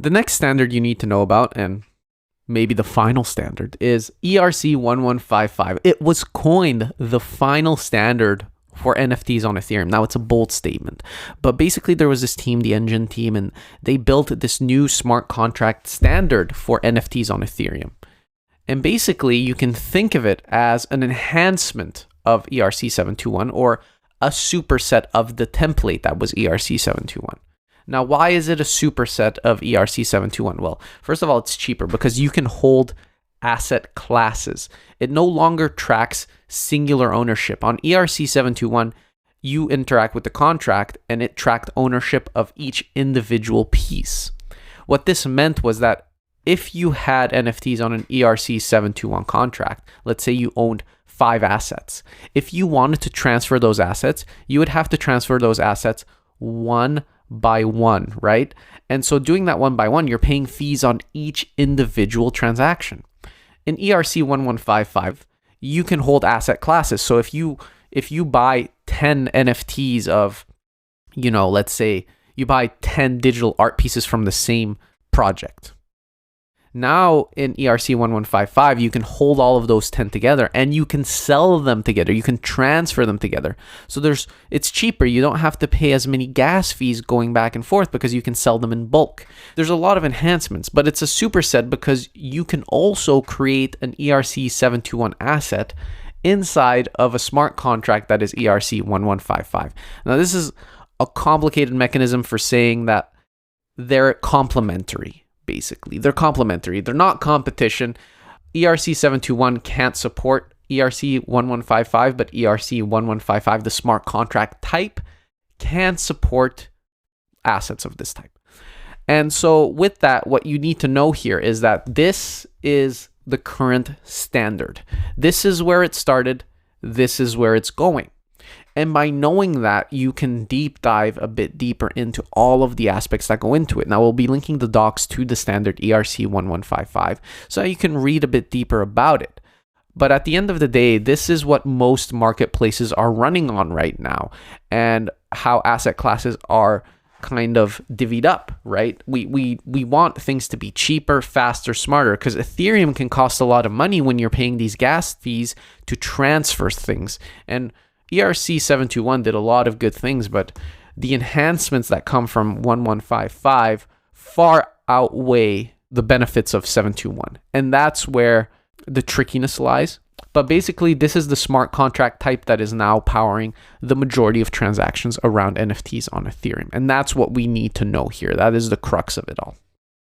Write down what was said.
The next standard you need to know about, and maybe the final standard, is ERC 1155. It was coined the final standard for NFTs on Ethereum. Now, it's a bold statement, but basically there was this team, the Engine team, and they built this new smart contract standard for NFTs on Ethereum. And basically, you can think of it as an enhancement of ERC 721 or a superset of the template that was ERC 721. Now, why is it a superset of ERC 721? Well, first of all, it's cheaper because you can hold asset classes. It no longer tracks singular ownership. On ERC 721, you interact with the contract and it tracked ownership of each individual piece. What this meant was that if you had NFTs on an ERC 721 contract, let's say you owned 5 assets. If you wanted to transfer those assets, you would have to transfer those assets one by one, right? And so doing that one by one, you're paying fees on each individual transaction. In ERC 1155, you can hold asset classes. So if you buy 10 NFTs of, let's say you buy 10 digital art pieces from the same project. Now in ERC 1155, you can hold all of those 10 together and you can sell them together. You can transfer them together. So it's cheaper. You don't have to pay as many gas fees going back and forth because you can sell them in bulk. There's a lot of enhancements, but it's a superset because you can also create an ERC 721 asset inside of a smart contract that is ERC 1155. Now, this is a complicated mechanism for saying that they're complementary. Basically, they're complementary. They're not competition. ERC 721 can't support ERC 1155, but ERC 1155, the smart contract type, can support assets of this type. And so with that, what you need to know here is that this is the current standard. This is where it started. This is where it's going. And by knowing that, you can deep dive a bit deeper into all of the aspects that go into it. Now, we'll be linking the docs to the standard ERC 1155 so you can read a bit deeper about it. But at the end of the day, this is what most marketplaces are running on right now and how asset classes are kind of divvied up, right? We want things to be cheaper, faster, smarter, because Ethereum can cost a lot of money when you're paying these gas fees to transfer things. And ERC 721 did a lot of good things, but the enhancements that come from 1155 far outweigh the benefits of 721. And that's where the trickiness lies. But basically, this is the smart contract type that is now powering the majority of transactions around NFTs on Ethereum. And that's what we need to know here. That is the crux of it all.